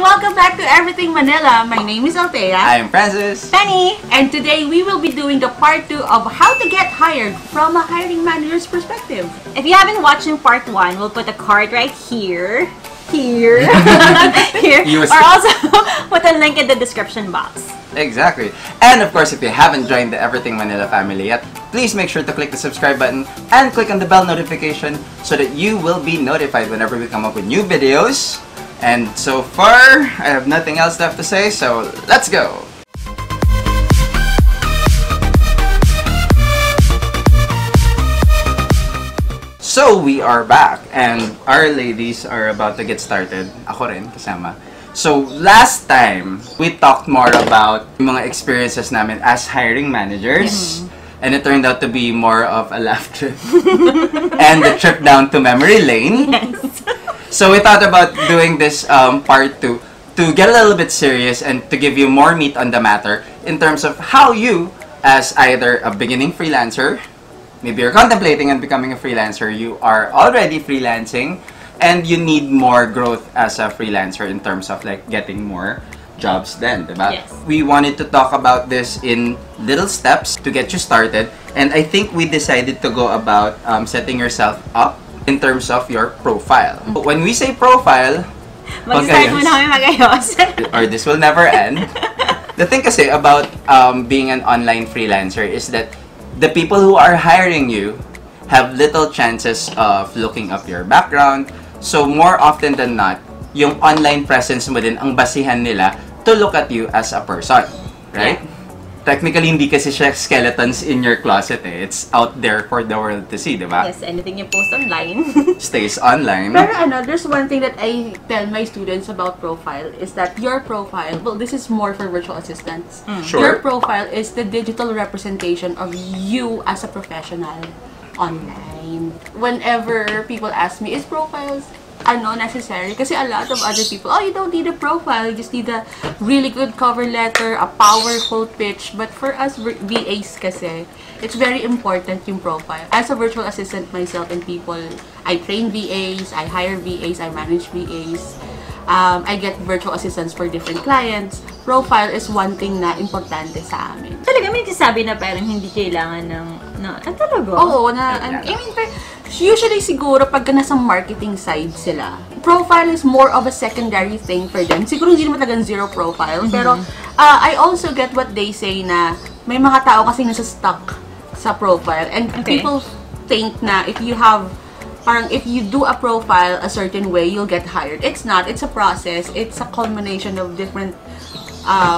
Welcome back to Everything Manila. My name is Althea. I'm Francis. Penny. And today we will be doing the part 2 of how to get hired from a hiring manager's perspective. If you haven't watched in part 1, we'll put a card right here. Here. Or also put a link in the description box. Exactly. And of course, if you haven't joined the Evrythng Manila family yet, please make sure to click the subscribe button and click on the bell notification so that you will be notified whenever we come up with new videos. And so far, I have nothing else left to say, so let's go! So we are back, and our ladies are about to get started. Ako rin, kasama. So last time, we talked more about yung mga experiences namin as hiring managers. And it turned out to be more of a laugh trip. And the trip down to memory lane. Yes. So we thought about doing this part 2 to get a little bit serious and to give you more meat on the matter in terms of how you, as either a beginning freelancer, maybe you're contemplating on becoming a freelancer, you are already freelancing, and you need more growth as a freelancer in terms of like getting more jobs then, diba? Yes. We wanted to talk about this in little steps to get you started, and I think we decided to go about setting yourself up in terms of your profile. When we say profile, Mag-start mo na kami mag-ayos. or this will never end. The thing kasi about being an online freelancer is that the people who are hiring you have little chances of looking up your background. So more often than not, yung online presence mo din ang basihan nila to look at you as a person, right? Yeah. Technically, hindi kasi siya skeletons in your closet eh. It's out there for the world to see, diba? Yes, anything you post online. Stays online. Pero there's one thing that I tell my students about profile is that your profile, well, this is more for virtual assistants. Sure. Your profile is the digital representation of you as a professional online. Whenever people ask me, is profiles necessary? Kasi a lot of other people, oh, you don't need a profile, you just need a really good cover letter, a powerful pitch. But for us VAs kasi, it's very important yung profile. As a virtual assistant myself and people, I train VAs, I hire VAs, I manage VAs, I get virtual assistants for different clients. Profile is one thing na importante sa amin. Talaga may nagsasabi na parang hindi kailangan ng talaga? Oo, I mean, usually siguro pagka nasa marketing side sila, profile is more of a secondary thing for them. Siguro hindi naman talagang zero profile, pero I also get what they say na may mga tao kasi nasa stuck sa profile, and people think na if you have parang if you do a profile a certain way, you'll get hired. It's not. It's a process. It's a culmination of different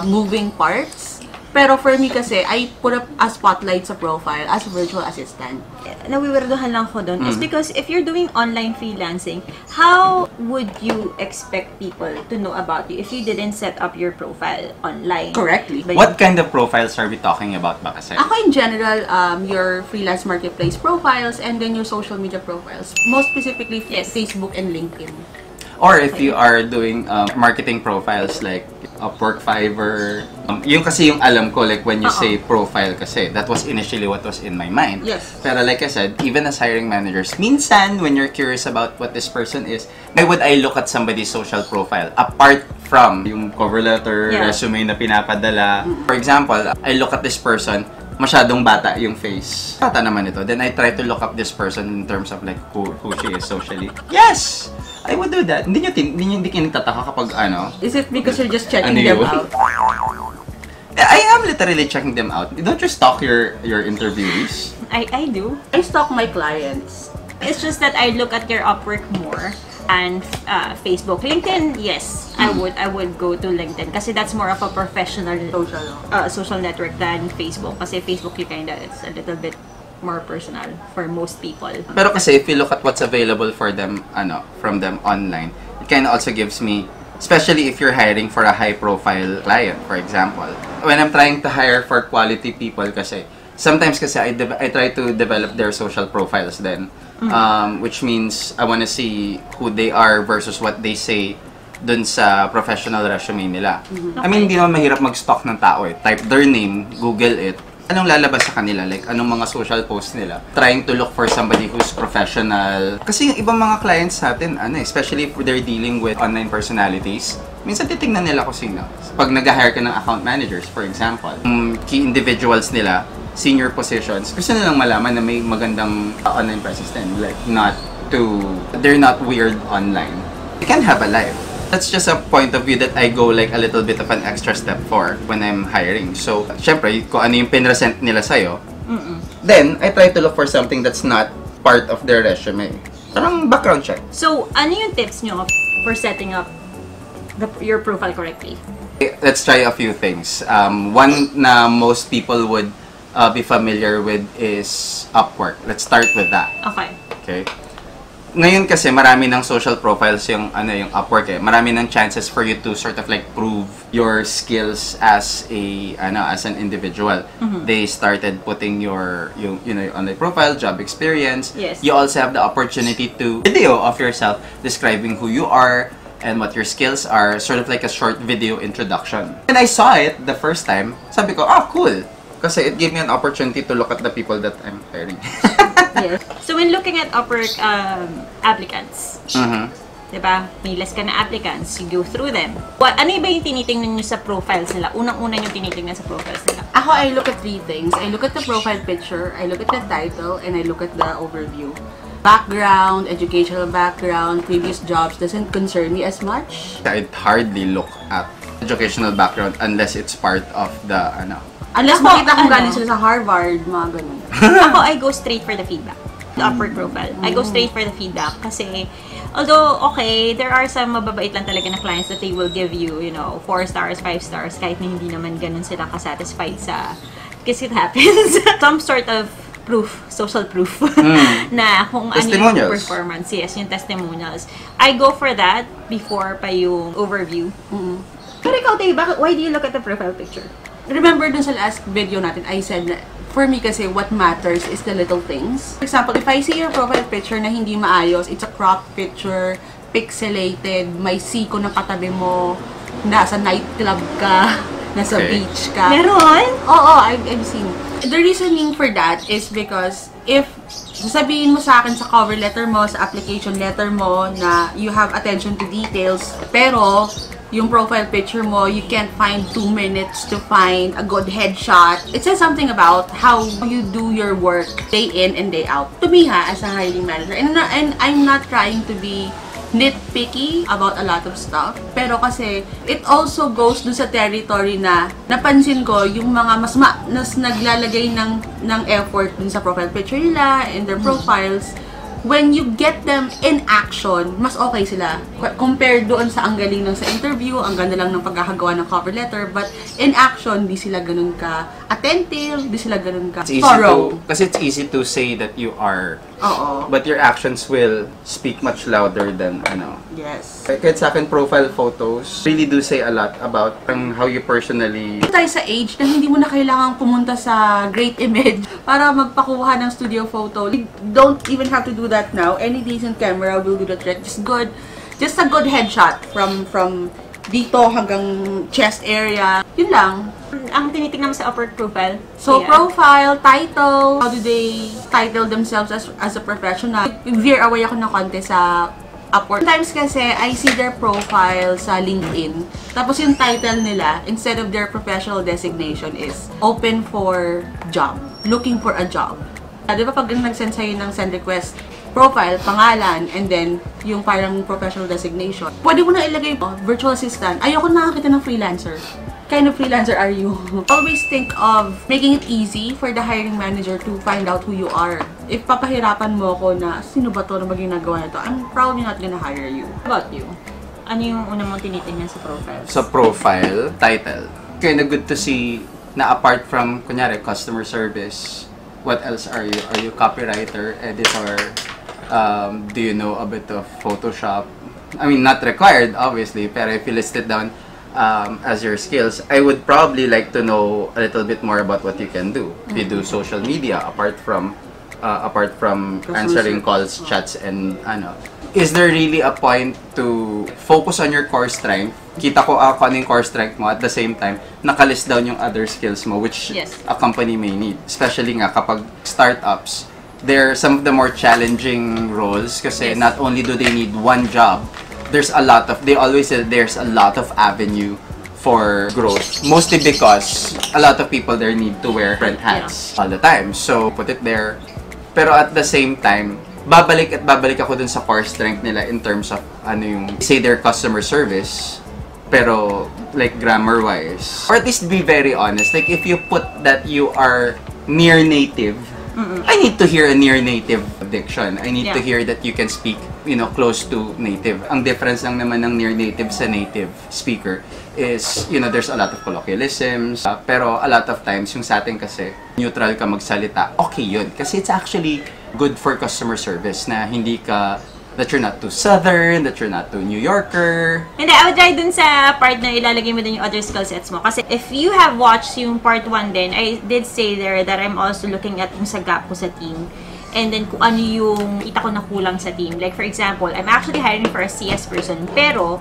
moving parts. Pero for me kasi, I put up a spotlight sa profile as a virtual assistant. Nawiwirduhan lang ko doon is because if you're doing online freelancing, how would you expect people to know about you if you didn't set up your profile online? Correctly. What kind of profiles are we talking about ba kasi? Ako in general, your freelance marketplace profiles and then your social media profiles. Most specifically, Facebook and LinkedIn. Or if you are doing marketing profiles like Upwork, Fiverr, yung kasi yung alam ko, like when you say profile kasi, that was initially what was in my mind. Yes. Pero like I said, even as hiring managers, minsan when you're curious about what this person is, why would I look at somebody's social profile apart from yung cover letter, resume na pinapadala? For example, I look at this person, masyadong bata yung face. Bata naman ito. Then I try to look up this person in terms of like who she is socially. Yes! I would do that. Hindi kayo nagtataka kapag ano? Is it because you're just checking them out? I am literally checking them out. Don't you stalk your interviewees? I do. I stalk my clients. It's just that I look at your Upwork more and Facebook. LinkedIn, yes, I would go to LinkedIn kasi that's more of a professional social network than Facebook. Kasi Facebook, it's a little bit more personal for most people. Pero kasi if you look at what's available for them, from them online, it kind of also gives me, especially if you're hiring for a high-profile client, for example. When I'm trying to hire for quality people kasi, sometimes kasi I try to develop their social profiles then, which means I want to see who they are versus what they say dun sa professional resume nila. I mean, hindi naman mahirap mag-stalk ng tao eh. Type their name, Google it, Anong lalabas sa kanila? Like, anong mga social posts nila? Trying to look for somebody who's professional. Kasi yung ibang mga clients natin, especially if they're dealing with online personalities, minsan titingnan nila kung sino. Pag nag-hire ka ng account managers, for example, key individuals nila, senior positions, gusto nilang malaman na may magandang online presence din. Like, they're not weird online. You can have a life. That's just a point of view that I go like a little bit of an extra step for when I'm hiring. So, syempre, kung ano yung pinresent nila sa'yo, then I try to look for something that's not part of their resume. Parang background check. So, ano yung tips nyo for setting up your profile correctly? Let's try a few things. One na most people would be familiar with is Upwork. Let's start with that. Okay. Ngayon kasi marami ng social profiles yung Upwork eh. Marami ng chances for you to sort of like prove your skills as an individual. They started putting your online profile, job experience. Yes. You also have the opportunity to video of yourself describing who you are and what your skills are, sort of like a short video introduction. When I saw it the first time, sabi ko, cool. Kasi it gave me an opportunity to look at the people that I'm hiring. Yes. So when looking at Upwork applicants, diba? May list ka na applicants, you go through them. Ano ba yung tinitingnan nyo sa profiles nila? Unang-una yung tinitingnan sa profiles nila? Ako, I look at 3 things. I look at the profile picture, I look at the title, and I look at the overview. Background, educational background, previous jobs doesn't concern me as much. I'd hardly look at educational background unless it's part of the Unless makita kong galing sila sa Harvard, mga ganun. Ako, I go straight for the feedback. The Upwork profile. I go straight for the feedback kasi although, okay, there are some mababait lang talaga na clients that they will give you, 4 stars, 5 stars, kahit na hindi naman ganun sila kasatisfied sa, kasi it happens. Some sort of proof, social proof, na kung ano yung performance. Yes, yung testimonials. I go for that before pa yung overview. Pero ikaw, Tay, why do you look at the profile picture? Remember dun sa last video natin, I said na, for me kasi, what matters is the little things. For example, if I see your profile picture na hindi maayos, it's a cropped picture, pixelated, may siko na katabi mo, nasa nightclub ka, nasa beach ka. Meron? Oo, I've seen. The reasoning for that is because if sasabihin mo sa akin sa cover letter mo, sa application letter mo na you have attention to details, pero yung profile picture mo, you can't find 2 minutes to find a good headshot. It says something about how you do your work day in and day out. To me as a hiring manager, and I'm not trying to be nitpicky about a lot of stuff, pero kasi it also goes dun sa territory na napansin ko yung mga mas naglalagay ng effort dun sa profile picture nila and their profiles. When you get them in action, mas okay sila. Compared doon sa ang galing ng sa interview, ang ganda lang ng pagkakagawa ng cover letter, but in action, di sila ganun ka attentive, di sila ganun ka thorough. Kasi it's easy to say that you are, but your actions will speak much louder than Yes. Kahit sa akin, profile photos really do say a lot about how you personally... Tayo sa age na hindi mo na kailangang pumunta sa Great Image para magpakuha ng studio photo. You don't even have to do that now. Any decent camera will do the trick. Just a good headshot from dito hanggang chest area. Yun lang. Ang tinitingnan mo sa Upwork profile? So, profile, title, how do they title themselves as a professional? Veer away ako ng konti sa Upwork. Sometimes kasi, I see their profile sa LinkedIn. Tapos yung title nila, instead of their professional designation is open for job. Looking for a job. Di ba pag nag-send sa'yo ng send request, profile, pangalan, and then yung parang professional designation. Pwede mo na ilagay virtual assistant. Ayoko nakakita ng freelancer. Kind of freelancer are you? Always think of making it easy for the hiring manager to find out who you are. If papahirapan mo ako na, sino ba to na ginagawa nito, I'm probably not gonna hire you. How about you? Ano yung una mong tinitingnan sa profile? Sa profile, title. Kinda good to see na apart from, kunyari, customer service, what else are you? Are you copywriter, editor? Do you know a bit of Photoshop? I mean, not required, obviously, pero if you list it down as your skills, I would probably like to know a little bit more about what you can do. If you do social media, apart from answering calls, chats, and is there really a point to focus on your core strength kita ko ano yung core strength mo, at the same time, nakalist down yung other skills mo, which a company may need. Especially nga kapag startups, they're some of the more challenging roles kasi not only do they need one job, they always say there's a lot of avenue for growth. Mostly because a lot of people there need to wear different hats all the time. So, put it there. Pero at the same time, babalik ako dun sa core strength nila in terms of say their customer service, pero like grammar-wise. Or at least be very honest. Like if you put that you are near native, I need to hear a near native diction. I need to hear that you can speak, close to native. Ang difference lang naman ng near native sa native speaker is, there's a lot of colloquialisms. Pero a lot of times, yung sa atin kasi, neutral ka magsalita, okay yun. Kasi it's actually good for customer service na that you're not too southern, that you're not too New Yorker. Hindi, I would try dun sa part na ilalagay mo dun yung other skill sets mo. Kasi if you have watched yung part 1 din, I did say there that I'm also looking at yung sa gap ko sa team. And then kung ano yung kita ko na kulang sa team. Like for example, I'm actually hiring for a CS person, pero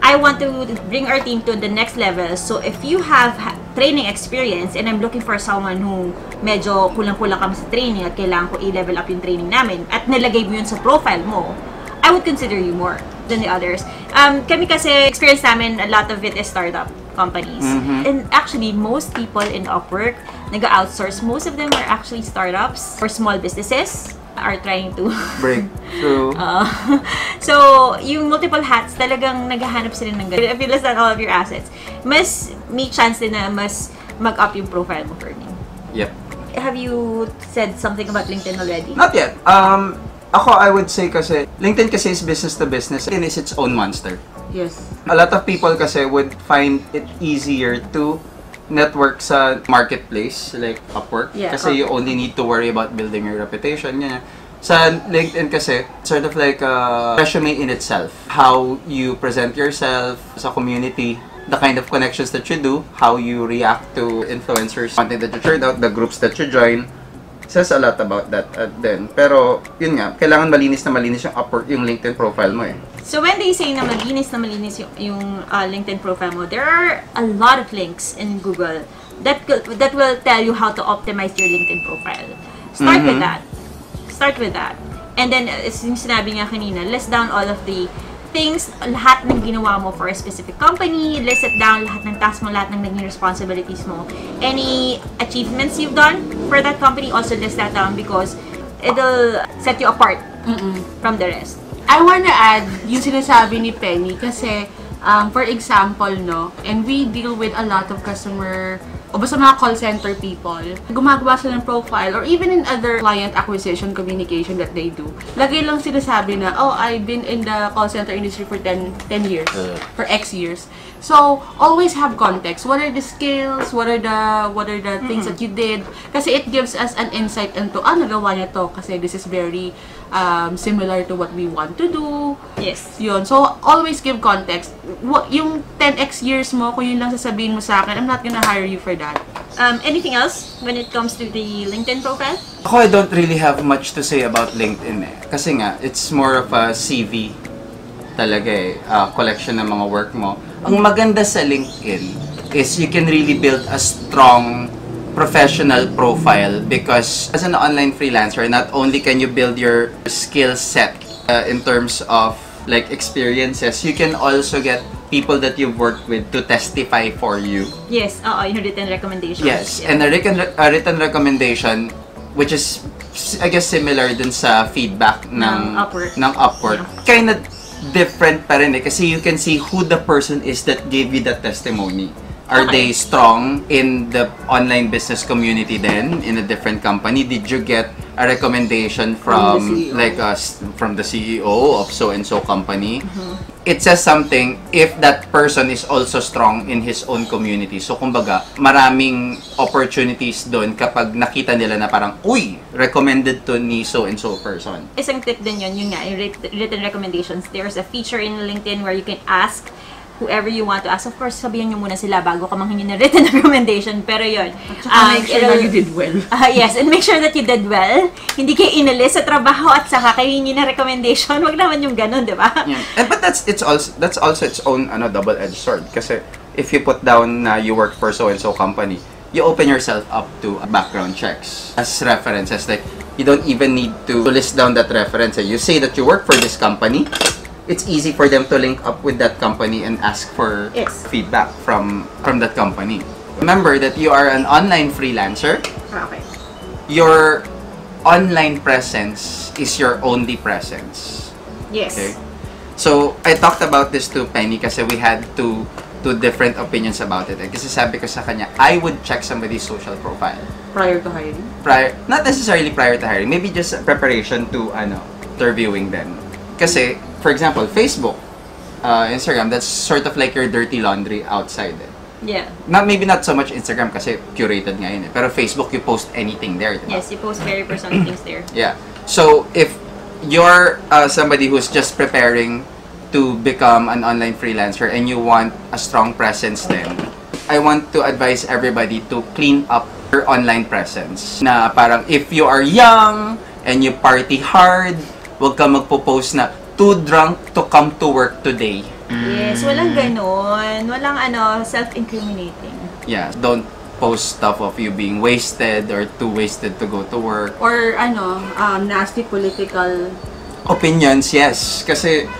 I want to bring our team to the next level. So if you have training experience and I'm looking for someone who medyo kulang-kulang kami sa training at kailangan ko i-level up yung training namin at nilagay mo yun sa profile mo, I would consider you more than the others. Kami kasi experience namin, a lot of it is startup companies. And actually, most people in Upwork nag-outsource. Most of them are actually startups or small businesses are trying to break through. So, yung multiple hats, talagang naghahanap sila ng ganun. If you list down all of your assets, mas may chance din na mas mag-up yung profile mo for me. Yep. Have you said something about LinkedIn already? Not yet. Ako, I would say kasi, LinkedIn kasi is business to business. LinkedIn is its own monster. Yes. A lot of people kasi would find it easier to network sa marketplace like Upwork kasi you only need to worry about building your reputation. Sa LinkedIn kasi, sort of like a resume in itself. How you present yourself sa community, the kind of connections that you do, how you react to influencers, content that you churn out, the groups that you join, says a lot about that then. Pero, yun nga, kailangan malinis yung Upwork, yung LinkedIn profile mo eh. So when they say na malinis yung LinkedIn profile mo, there are a lot of links in Google that will tell you how to optimize your LinkedIn profile. Start with that. Start with that. And then, yung sinabi nga kanina, list down all of the things, lahat ng ginawa mo for a specific company, list it down, lahat ng tasks mo, lahat ng naging responsibilities mo. Any achievements you've done for that company, also list that down because it'll set you apart from the rest. I wanna add yung sinasabi ni Penny kasi, for example, and we deal with a lot of customer o basta mga call center people, gumagawa sila ng profile or even in other client acquisition communication that they do. Lagi lang sinasabi na, oh, I've been in the call center industry for 10 years, for X years. So, always have context. What are the skills? What are the things that you did? Kasi it gives us an insight into, nagawa niya to kasi this is very similar to what we want to do. Yes. Yun. So, always give context. Yung 10x years mo, kung yun lang sasabihin mo sa akin, I'm not gonna hire you for that. Anything else when it comes to the LinkedIn profile? Ako, I don't really have much to say about LinkedIn eh. Kasi nga, it's more of a CV talaga eh. Collection ng mga work mo. Ang maganda sa LinkedIn is you can really build a strong professional profile because as an online freelancer, not only can you build your skill set in terms of like experiences, you can also get people that you've worked with to testify for you. Yes, yung written recommendations. Yes, and a written recommendation which is I guess similar dun sa feedback ng Upwork. Yeah. Kind of different pa rin eh kasi you can see who the person is that gave you that testimony. Are they strong in the online business community then in a different company? Did you get a recommendation from like from the CEO of so and so company? It says something if that person is also strong in his own community. So kumbaga, maraming opportunities doon kapag nakita nila na parang, uy, recommended to ni so and so person. Isang tip din yun nga, yung written recommendations. There's a feature in LinkedIn where you can ask whoever you want to ask. Of course, sabihan nyo muna sila bago ka manghingi ng written recommendation. Pero yun. Make sure that you did well. Yes, and make sure that you did well. Hindi kayo inalis sa trabaho at saka kayo hingi ng recommendation. Wag naman yung ganun, di ba? Yeah. But that's also its own double-edged sword. Kasi if you put down na you work for so-and-so company, you open yourself up to background checks as references. Like, you don't even need to list down that reference. You say that you work for this company, it's easy for them to link up with that company and ask for feedback from that company. Remember that you are an online freelancer. Okay. Your online presence is your only presence. Yes. Okay? So, I talked about this to Penny kasi we had two different opinions about it. Kasi sabi ko sa kanya, I would check somebody's social profile. Prior to hiring? Not necessarily prior to hiring. Maybe just preparation to reviewing them. Kasi, for example, Facebook, Instagram, that's sort of like your dirty laundry outside. Yeah. Maybe not so much Instagram kasi curated nga yun. Pero Facebook, you post anything there. Diba? Yes, you post very personal things there. Yeah. So, if you're somebody who's just preparing to become an online freelancer and you want a strong presence then, I want to advise everybody to clean up your online presence. Na parang if you are young and you party hard, huwag ka magpo-post na too drunk to come to work today. Yes, walang ganon. Walang self-incriminating. Yeah, don't post stuff of you being wasted or too wasted to go to work. Or nasty political Opinions, yes. Kasi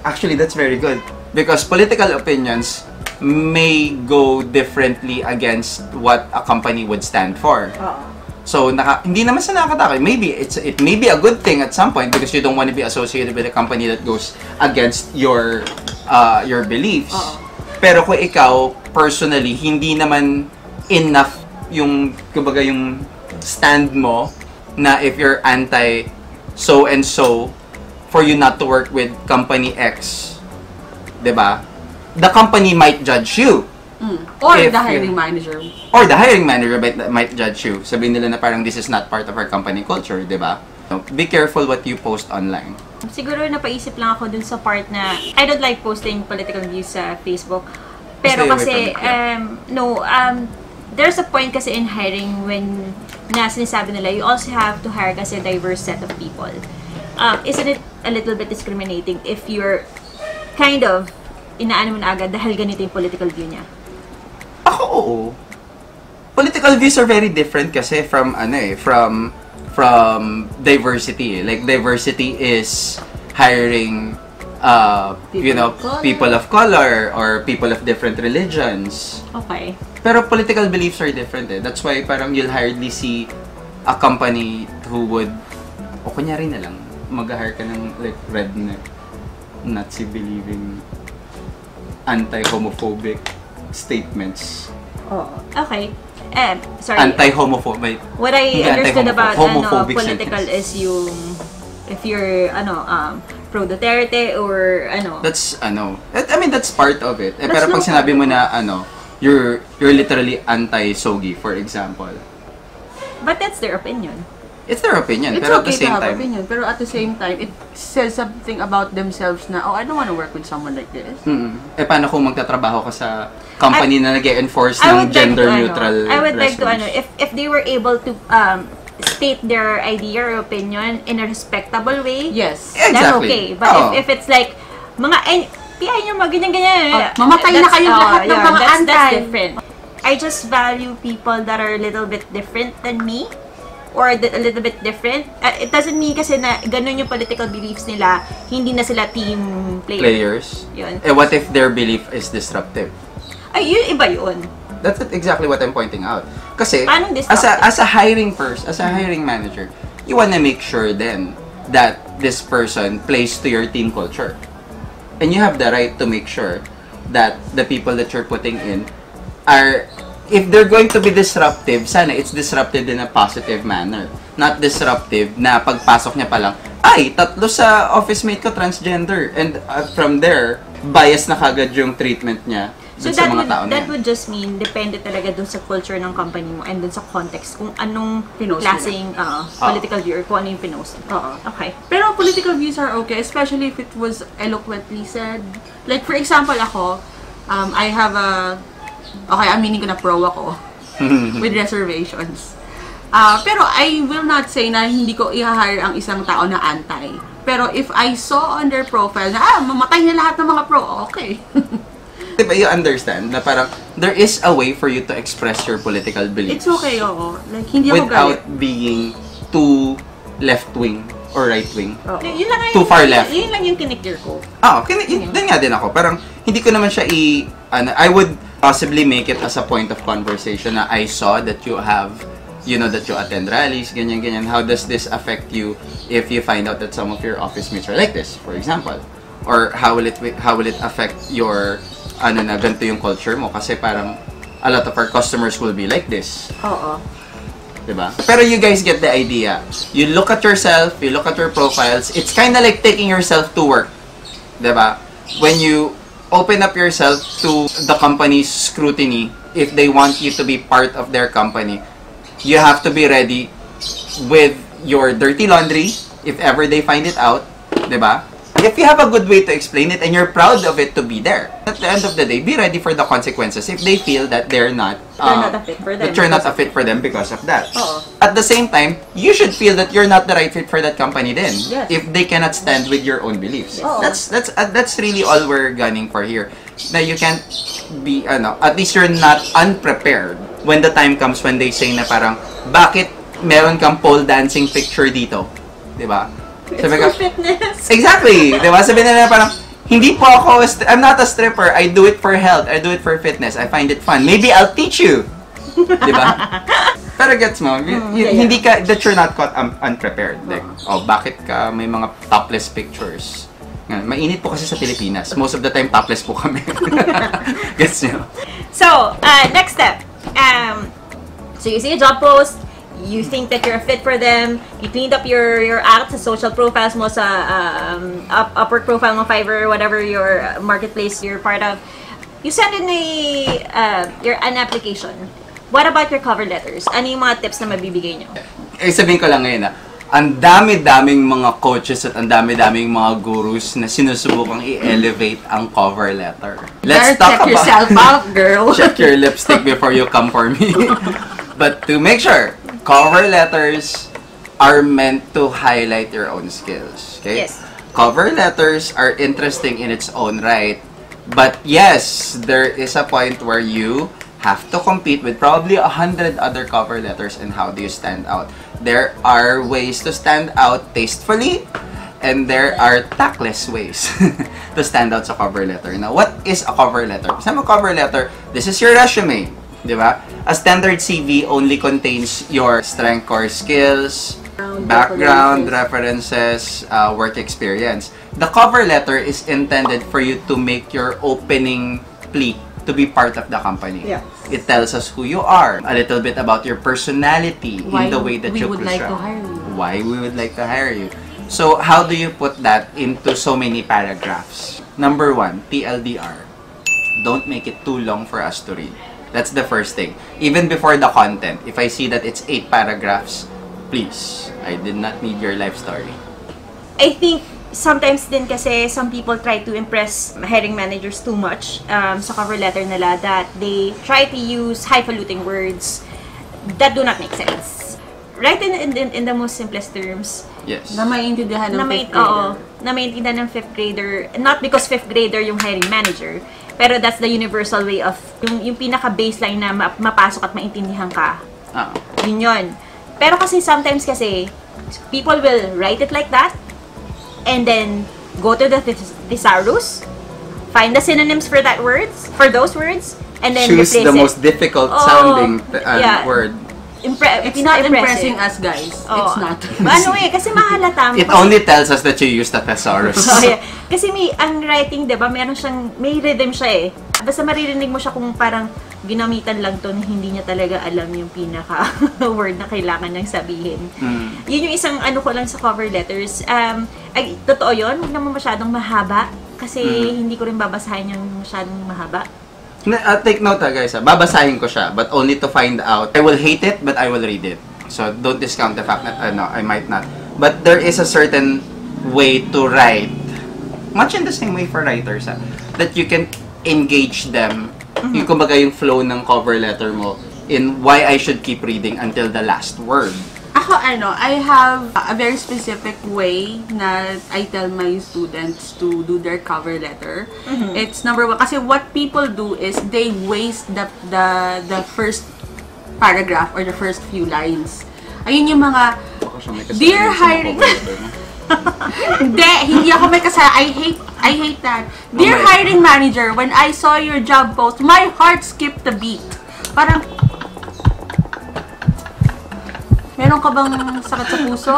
actually, that's very good. Because political opinions may go differently against what a company would stand for. So, hindi naman sa nakakatakot. Maybe it may be a good thing at some point because you don't want to be associated with a company that goes against your beliefs. Pero kung ikaw, personally, hindi naman enough yung stand mo na if you're anti so-and-so for you not to work with company X, diba? The company might judge you. Or the hiring manager. Or the hiring manager might judge you. Sabihin nila na parang this is not part of our company culture, diba? So, be careful what you post online. Siguro napaisip lang ako dun sa part na I don't like posting political views sa Facebook. Pero kasi, there's a point kasi in hiring when sinasabi nila, you also have to hire kasi a diverse set of people. Isn't it a little bit discriminating if you're kind of inaano mo na agad dahil ganito yung political view niya? Ako, oo. Political views are very different kasi from diversity. Like, diversity is hiring people of color or people of different religions. Okay. Pero political beliefs are different eh. That's why parang you'll hardly see a company who would, o kunyari na lang, mag-hire ka ng like redneck, Nazi-believing, anti-homophobic statements. Okay. Sorry. Anti-homophobic. What I understood about political sentiments is yung if you're pro Duterte or That's I mean that's part of it. Pero pag sinabi mo na you're literally anti-sogi, for example. But that's their opinion. It's their opinion, It's pero okay at the same to have time, opinion, pero at the same time, it says something about themselves na, I don't want to work with someone like this. paano kung magtatrabaho ka sa company na nag-enforce ng gender-neutral I would like to, resolution? if they were able to state their idea or opinion in a respectable way, Yes. that's Exactly. okay. But if it's like, PI nyo, ganyan-ganyan. Mamatay na kayong lahat ng mga that's anti. different. I just value people that are a little bit different than me. Or a little bit different. It doesn't mean kasi na ganun yung political beliefs nila, hindi na sila team Players. Yun. What if their belief is disruptive? Ay, yun, iba yun. That's exactly what I'm pointing out. Kasi, Paano as a hiring manager, you wanna make sure then that this person plays to your team culture. And you have the right to make sure that the people that you're putting in are, if they're going to be disruptive, sana it's disruptive in a positive manner. Not disruptive na pagpasok niya pa lang, ay, 3 sa office mate ko transgender. And from there, bias na kagad yung treatment niya So sa mga tao na that yan. would just mean depende talaga dun sa culture ng company mo and dun sa context kung anong Pinost klaseng political view or kung ano yung pinost. Oo. Okay. Pero political views are okay, especially if it was eloquently said. Like, for example, ako, I have a... Okay, aminin ko na pro ako. With reservations. Pero I will not say na hindi ko i-hire ang isang tao na anti. Pero if I saw on their profile na, mamatay na lahat ng mga pro, okay. Diba, you understand na parang there is a way for you to express your political beliefs. It's okay, oo. Like, hindi ako galit. Without being too left-wing or right-wing. Oo. Yun lang Too far left. Yun lang yung kiniklear ko. Doon nga din ako. Parang, hindi ko naman siya I would possibly make it as a point of conversation na I saw that you have, that you attend rallies, ganyan. How does this affect you if you find out that some of your office mates are like this, for example? Or how will it affect your, ganito yung culture mo? Kasi parang, a lot of our customers will be like this. Oo. Diba? Pero you guys get the idea. You look at yourself, you look at your profiles, it's kind of like taking yourself to work. Diba? When you open up yourself to the company's scrutiny, if they want you to be part of their company, you have to be ready with your dirty laundry, if ever they find it out. Diba? If you have a good way to explain it and you're proud of it to be there, at the end of the day, be ready for the consequences if they feel that they're not a fit for them. that you're not a fit for them because of that. Oo. At the same time, you should feel that you're not the right fit for that company then. Yes. If they cannot stand with your own beliefs. Oo. That's really all we're gunning for here. Na you can't be at least you're not unprepared when the time comes when they say na parang bakit meron kang pole dancing picture dito? 'Di ba? It's Sabi for ka, fitness. exactly. Diba? Sabi nila parang, hindi po ako, I'm not a stripper. I do it for health. I do it for fitness. I find it fun. Maybe I'll teach you. Diba? Pero gets mo, hindi ka, that you're not caught unprepared. Like, bakit ka may mga topless pictures? Mainit po kasi sa Pilipinas. Most of the time, topless po kami. Gets nyo? So, next step. So you see a job post, you think that you're a fit for them, you cleaned up your act sa social profiles mo, sa Upwork profile mo, Fiverr, whatever your marketplace you're part of. You send in an application. What about your cover letters? Ano yung mga tips na mabibigay nyo? Sabihin ko lang ngayon ang dami-daming mga coaches at ang dami-daming mga gurus na sinusubukang i-elevate ang cover letter. Let's talk check yourself out, girl. Check your lipstick before you come for me. But to make sure, cover letters are meant to highlight your own skills. Okay? Yes. Cover letters are interesting in its own right. But yes, there is a point where you have to compete with probably 100 other cover letters, and how do you stand out? There are ways to stand out tastefully, and there are tactless ways to stand out sa cover letter. Now, what is a cover letter? Sa cover letter, this is your resume. Diba? A standard CV only contains your strength core skills, background, references, work experience. The cover letter is intended for you to make your opening plea to be part of the company. Yes. It tells us who you are, a little bit about your personality in the way that you would like present. to hire you. Why we would like to hire you. So, how do you put that into so many paragraphs? Number 1, TLDR. Don't make it too long for us to read. That's the first thing. Even before the content, if I see that it's 8 paragraphs, please, I did not need your life story. I think sometimes din kasi some people try to impress hiring managers too much sa cover letter nila, that they try to use highfalutin words that do not make sense. Write in the most simplest terms. Yes. Na maintindihan ng Na 5th grader. na maintindihan ng 5th grader, not because 5th grader yung hiring manager, pero that's the universal way of, yung pinaka-baseline na mapasok at maintindihan ka. Yun yun. Pero kasi sometimes kasi, people will write it like that, and then go to the thesaurus, find the synonyms for those words, and then choose replace the it. most difficult sounding word. It's not impressive. impressing us, guys. Oo. It's not. Kasi mahalata. It only tells us that you use the thesaurus. Yeah. Kasi ang writing, diba, may rhythm siya eh. Basta maririnig mo siya kung parang ginamitan lang to, hindi niya talaga alam yung pinaka-word na kailangan niyang sabihin. Yun yung isang ko lang sa cover letters. Totoo yun, huwag naman masyadong mahaba. Kasi hindi ko rin babasahin yung masyadong mahaba. Take note guys, babasahin ko siya, but only to find out. I will hate it, but I will read it. So, don't discount the fact that, I might not. But there is a certain way to write, much in the same way for writers, that you can engage them, yung kumbaga yung flow ng cover letter mo, in why I should keep reading until the last word. Ako, I have a very specific way na I tell my students to do their cover letter. It's number one, kasi what people do is they waste the first paragraph or the first few lines. Ayun yung mga, dear hiring... hindi ako may kasala. I hate that. Dear hiring manager, when I saw your job post, my heart skipped a beat. Parang, meron ka bang sakit sa puso?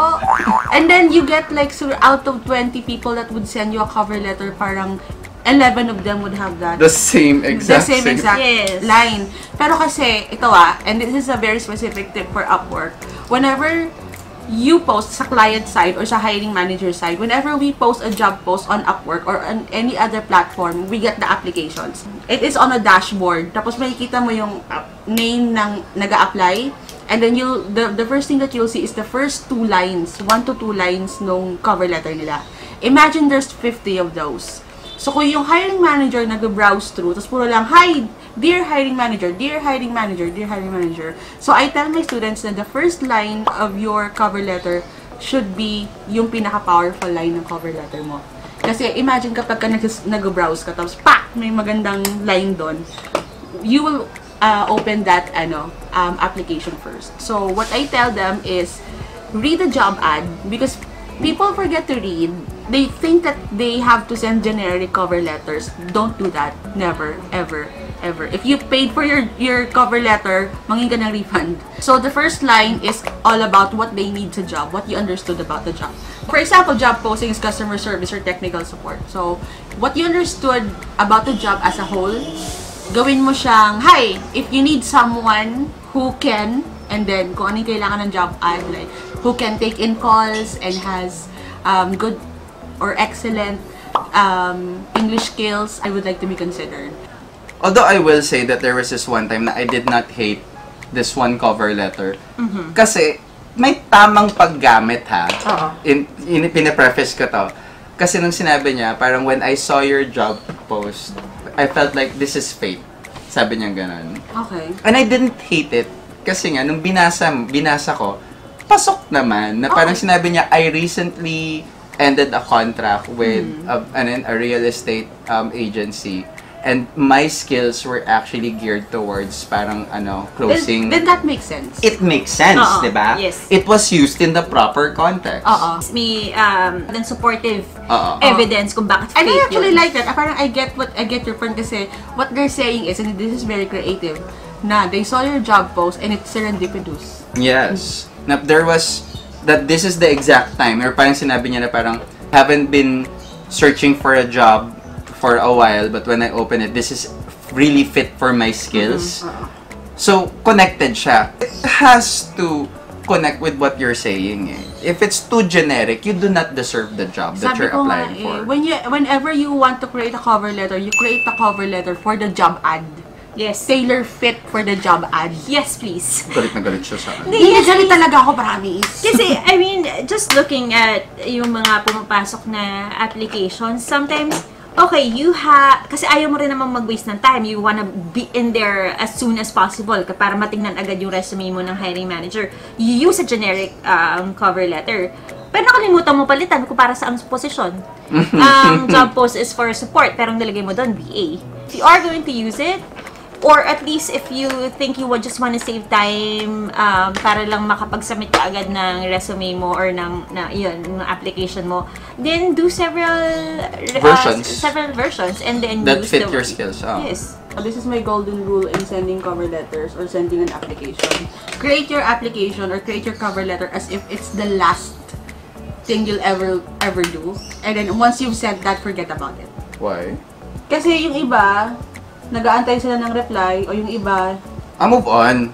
And then you get like, so out of 20 people that would send you a cover letter, parang 11 of them would have that. The same exact Yes. line. Pero kasi, ito and this is a very specific tip for Upwork. Whenever you post sa client side or sa hiring manager side, whenever we post a job post on Upwork or on any other platform, we get the applications. It is on a dashboard. Tapos makikita mo yung name ng nag-a-apply. And then the first thing that you'll see is the first 2 lines, 1 to 2 lines nung cover letter nila. Imagine there's 50 of those. So, kung yung hiring manager nag-browse through, tapos puro lang, hi, dear hiring manager, dear hiring manager, dear hiring manager. So, I tell my students na the first line of your cover letter should be yung pinaka-powerful line ng cover letter mo. Kasi, imagine kapag ka nag-browse ka, tapos, may magandang line doon, you will open that, application first. So, what I tell them is, read the job ad, because people forget to read. They think that they have to send generic cover letters. Don't do that. Never, ever, ever. If you paid for your cover letter, mangin ka ng refund. So the first line is all about what they need sa job, what you understood about the job. For example, job posting is customer service or technical support. So what you understood about the job as a whole, gawin mo siyang, hi, if you need someone who can, and then kung ano yung kailangan ng job ad, like, who can take in calls and has good or excellent English skills, I would like to be considered. Although I will say that there was this one time na I did not hate this one cover letter. Kasi may tamang paggamit Pinapreface ko to. Kasi nung sinabi niya, parang when I saw your job post, I felt like this is fate. Sabi niya ganun. Okay. And I didn't hate it. Kasi nga, nung binasa ko, pasok naman. Na parang sinabi niya, I recently ended a contract with a real estate agency, and my skills were actually geared towards parang closing. Then that makes sense. It makes sense, diba? Yes. It was used in the proper context. May then supportive evidence kung bakit And fake I actually yun. like that. Parang I get your point kasi what they're saying is, and this is very creative, na they saw your job post and it's serendipitous. Yes. Na there was that this is the exact time, or parang sinabi niya na parang haven't been searching for a job for a while, but when I open it, this is really fit for my skills. So, connected siya. It has to connect with what you're saying. If it's too generic, you do not deserve the job that you're applying for. Whenever you want to create a cover letter, you create a cover letter for the job ad. Yes. Tailor fit for the job ad. Yes, please. Galit na galit siya sa akin. Hindi, galit talaga ako, promise. Kasi, I mean, just looking at yung mga pumapasok na applications, sometimes, okay, kasi ayaw mo rin naman mag-waste ng time. You wanna be in there as soon as possible para matingnan agad yung resume mo ng hiring manager. You use a generic cover letter. Pero nakalimutan mo palitan kung para sa ang posisyon. Job post is for support, pero ang nilagay mo doon, BA. If you are going to use it, or at least if you think you would just want to save time para lang makapag-submit ka agad ng resume mo or ng application mo, then do several versions and then that use fit your skills. Yes. This is my golden rule in sending cover letters or sending an application. Create your application or create your cover letter as if it's the last thing you'll ever do. And then once you've sent that, forget about it. Why? Kasi yung iba, nag-aantay sila ng reply, o yung iba, move on.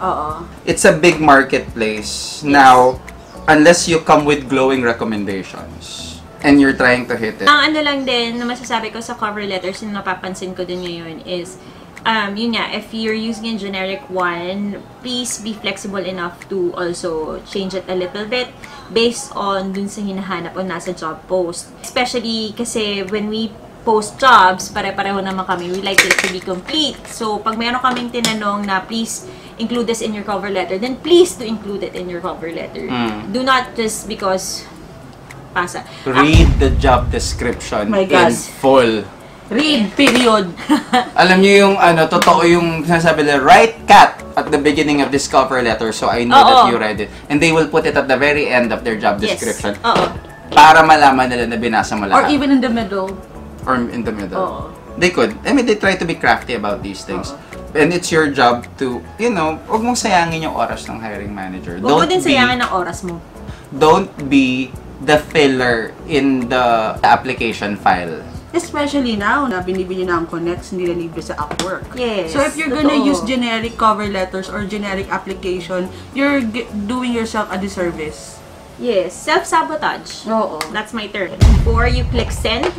It's a big marketplace. Yes. Now, unless you come with glowing recommendations and you're trying to hit it. Ang lang din na masasabi ko sa cover letters na napapansin ko din ngayon is, Yun nga, if you're using a generic one, please be flexible enough to also change it a little bit based on dun sa hinahanap o nasa job post. Especially kasi when we post jobs, pare-pareho naman kami, we like it to be complete. So, pag mayroon kaming tinanong na please include this in your cover letter, then please do include it in your cover letter. Do not just because pasa. Read the job description in full. Read, period. Alam niyo yung totoo yung sinasabi nila, write cat at the beginning of this cover letter so I know that you read it. And they will put it at the very end of their job description. Para malaman nila na binasa mo lahat. Or even in the middle. Or in the middle. They could. I mean, they try to be crafty about these things. And it's your job to, huwag mong sayangin yung oras ng hiring manager. Huwag mo din sayangin ang oras mo. Don't be the filler in the application file. Especially now na binibili na ang connects, hindi na libre sa Upwork. Yes. So if you're gonna use generic cover letters or generic application, you're doing yourself a disservice. Yes. Self-sabotage. Oo. That's my term. Before you click send,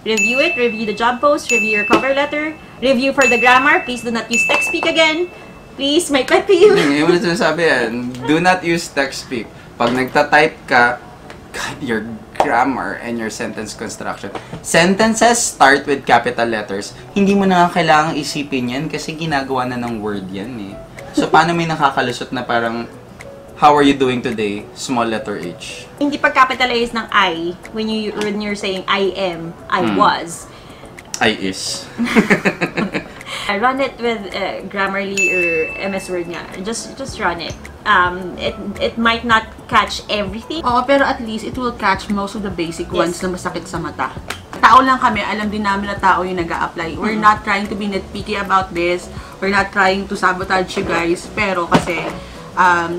review it, review the job post, review your cover letter, review for the grammar. Please do not use text speak again. Please, my pet peeve. Yung sinasabi yan, do not use text speak. Pag nagta-type ka, God, your grammar and your sentence construction. Sentences start with capital letters. Hindi mo na kailangang isipin yan kasi ginagawa na ng Word yan eh. So, paano may nakakalusot na parang, how are you doing today? Small letter H. Hindi pag-capitalize ng I when you're saying I am, I was. I is. Run it with Grammarly or MS Word nga. Just run it. It might not catch everything. Oo, pero at least it will catch most of the basic ones na masakit sa mata. Tao lang kami, alam din namin na tao yung nag-a-apply. We're not trying to be nitpicky about this. We're not trying to sabotage you guys. Pero kasi,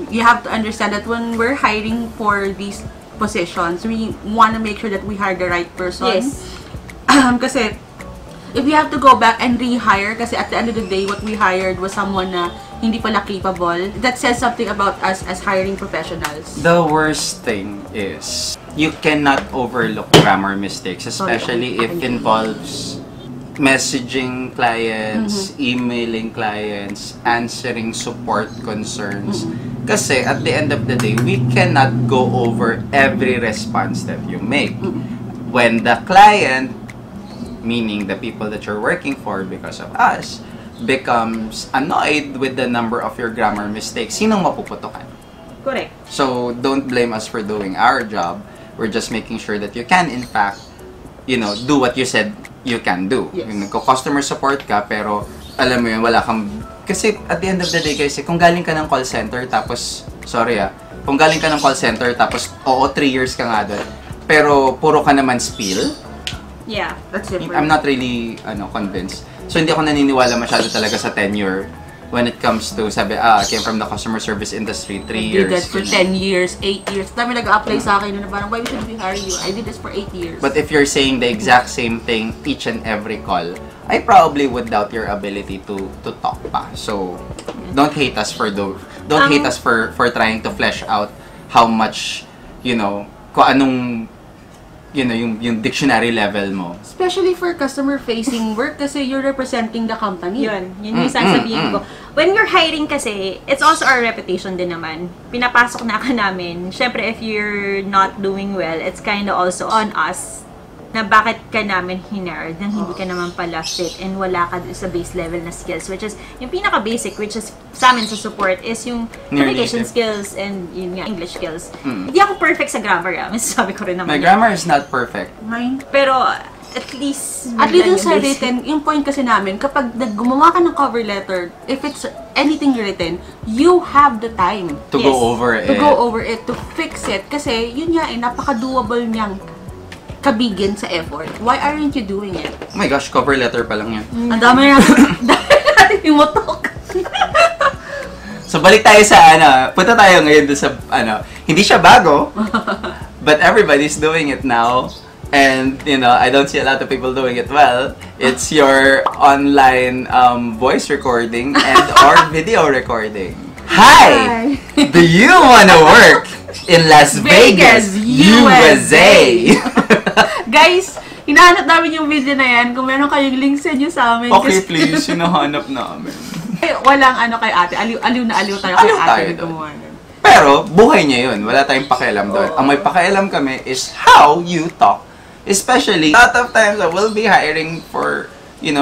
you have to understand that when we're hiring for these positions, we want to make sure that we hire the right person. Yes. Kasi, if we have to go back and rehire, kasi at the end of the day, what we hired was someone na hindi pala capable, that says something about us as hiring professionals. The worst thing is, you cannot overlook grammar mistakes, especially if it involves messaging clients, emailing clients, answering support concerns. Kasi at the end of the day, we cannot go over every response that you make. When the client, meaning the people that you're working for because of us, becomes annoyed with the number of your grammar mistakes, sinong mapuputukan? Correct. So, don't blame us for doing our job. We're just making sure that you can, in fact, do what you said you can do. Yes. Customer support ka, pero alam mo yun, wala kang... Kasi at the end of the day, guys, kung galing ka ng call center, tapos, kung galing ka ng call center, tapos, 3 years ka nga doon, pero puro ka naman spiel, yeah, that's different. I'm not really convinced. So, hindi ako naniniwala masyado talaga sa tenure when it comes to, I came from the customer service industry, 3 years. I did that for 10 years, 8 years. Dami nag-apply sa akin na parang, why should we hire you? I did this for 8 years. But if you're saying the exact same thing each and every call, I probably would doubt your ability to talk pa. So, don't hate us for hate us for trying to flesh out how much, kung anong yung dictionary level mo. Especially for customer-facing work kasi you're representing the company. Yun yung sasabihin ko. When you're hiring kasi, it's also our reputation din naman. Pinapasok na ka namin. Syempre, if you're not doing well, it's kind of also on us na bakit ka namin hinire nang hindi ka naman pala fit and wala ka sa base level na skills, which is yung pinaka-basic, which is sa amin sa support, is yung communication skills and yun nga, English skills. Hindi ako perfect sa grammar, sabi ko rin naman. My grammar is not perfect. Mine? Pero, at least yung sa written, yung point kasi namin, kapag gumawa ka ng cover letter, if it's anything written, you have the time to go over it. To go over it, to fix it. Kasi, yun nga napaka-doable niyang kabigin sa effort. Why aren't you doing it? Oh my gosh, cover letter pa lang yan. Ang dami natin imutok. So, balik tayo sa, punta tayo ngayon doon sa, hindi siya bago, but everybody's doing it now. And, I don't see a lot of people doing it well. It's your online voice recording and or video recording. Hi! Do you wanna work in Las Vegas, USA? Guys, Hinahanap namin yung video na yan. Kung meron kayong link, send nyo sa amin. Okay, please. Hinahanap namin. Walang ano kay ate. Aliw na aliw tayo kay Aliw ate tayo na doon. gumawa nun. Pero, buhay niya yun. Wala tayong pakialam doon. Ang may pakialam kami is how you talk. Especially, a lot of times I will be hiring for,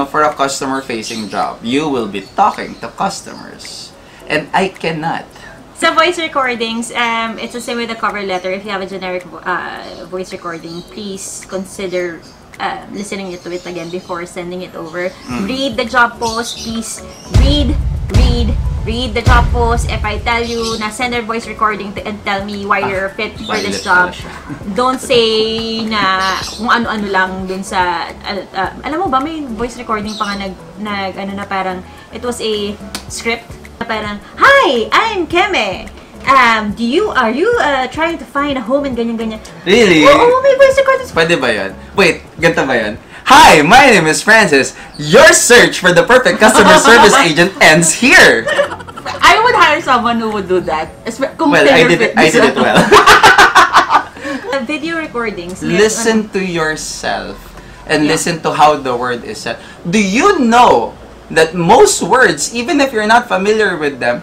for a customer-facing job. You will be talking to customers. And I cannot. Sa voice recordings, it's the same with the cover letter. If you have a generic voice recording, please consider listening to it again before sending it over. Read the job post, please. Read the job post. If I tell you na send a voice recording and tell me why you're fit for this job, don't say na kung ano-ano lang dun sa alam mo ba, may voice recording pa nga ano na parang it was a script. Parang, hi, I'm Keme. Are you trying to find a home and ganyan-ganyan? Really? Oo, may voice recordings. Pwede ba yan? Wait, ganito ba yan? Hi, my name is Francis. Your search for the perfect customer service agent ends here. I would hire someone who would do that. Well, I did it well. Video recordings. Listen to yourself and listen to how the word is said. Do you know that most words, even if you're not familiar with them,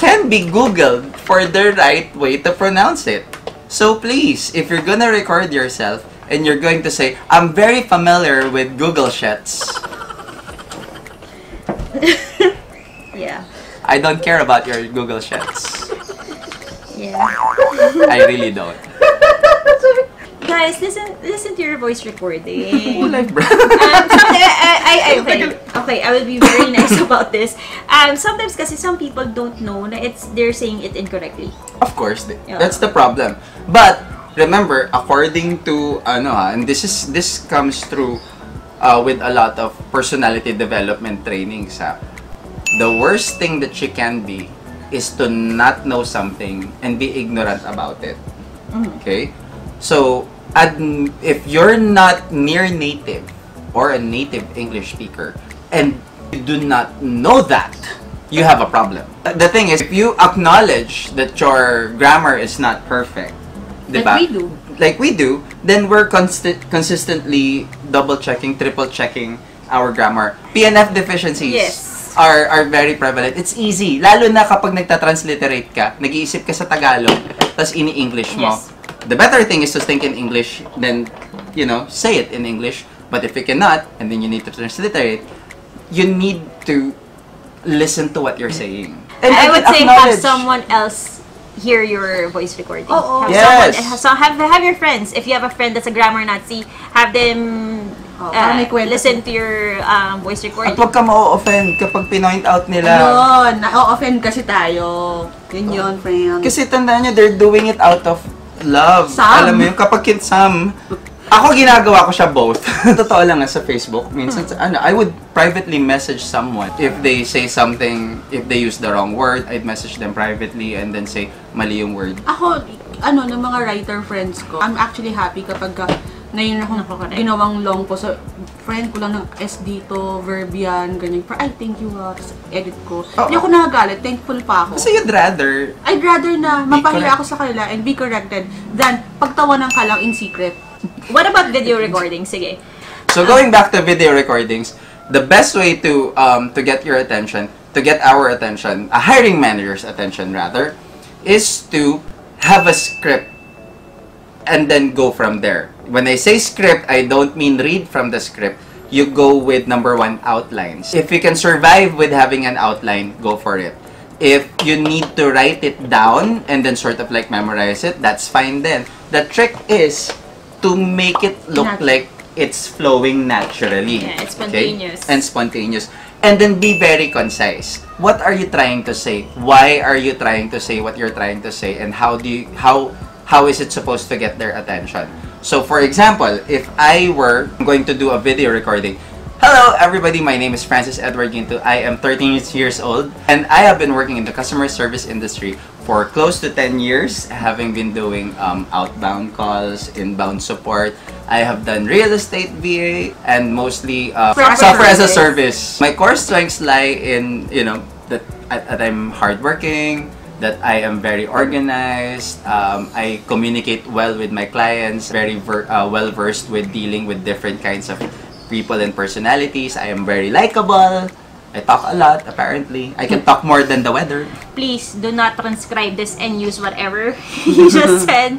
can be Googled for the right way to pronounce it? So please, if you're gonna record yourself and you're going to say, I'm very familiar with Google Sheets. Yeah. I don't care about your Google Sheets. Yeah. I really don't. Guys, listen to your voice recording. Like, bro. Okay, I will be very nice about this. Sometimes kasi some people don't know na they're saying it incorrectly. Of course, that's the problem. But remember, according to and this comes through with a lot of personality development trainings. The worst thing that you can be is to not know something and be ignorant about it. Okay? So, if you're not near native or a native English speaker and you do not know that, you have a problem. The thing is, if you acknowledge that your grammar is not perfect, like we do, then we're consistently double-checking, triple-checking our grammar. PNF deficiencies are very prevalent. It's easy. Lalo na kapag nagta-transliterate ka, nag-iisip ka sa Tagalog, tapos ini-English mo. Yes. The better thing is to think in English than, say it in English. But if you cannot, and then you need to transliterate, you need to listen to what you're saying. And I would say have someone else hear your voice recording. Have your friends. If you have a friend that's a grammar Nazi, have them listen to your voice recording. At huwag ka ma-offend kapag pinoint out nila. Na-offend kasi tayo. Yun, friend. Kasi tandaan nyo, they're doing it out of love. Alam mo yun, kapag ako ginagawa ko siya both. Totoo lang sa Facebook. Minsan, I would privately message someone. If they say something, if they use the wrong word, I'd message them privately and then say, mali yung word. Ng mga writer friends ko, I'm actually happy kapag na yun akong ginawang long po sa friend ko lang ng S dito, verb yan, ganyan. Ay, thank you tapos edit ko. Hindi ako nakagalit, thankful pa ako. Kasi I'd rather na mapahiya ako sa kanila and be corrected than pagtawanan ka lang in secret. What about video recording? Sige. So going back to video recordings, the best way to get your attention, to get our attention, a hiring manager's attention rather, is to have a script and then go from there. When I say script, I don't mean read from the script. You go with number 1, outlines. If you can survive with having an outline, go for it. If you need to write it down and then sort of like memorize it, that's fine then. The trick is to make it look like it's flowing naturally. Yeah, it's spontaneous. Okay? And spontaneous. And then be very concise. What are you trying to say? Why are you trying to say what you're trying to say? And how is it supposed to get their attention? So for example, if I were going to do a video recording, hello everybody, my name is Francis Edward Ginto. I am 13 years old and I have been working in the customer service industry for close to 10 years, having been doing outbound calls, inbound support. I have done real estate VA and mostly software as a service. My core strengths lie in, that I'm hardworking, that I am very organized, I communicate well with my clients, very well versed with dealing with different kinds of people and personalities. I am very likable. I talk a lot, apparently. I can talk more than the weather. Please do not transcribe this and use whatever you just said.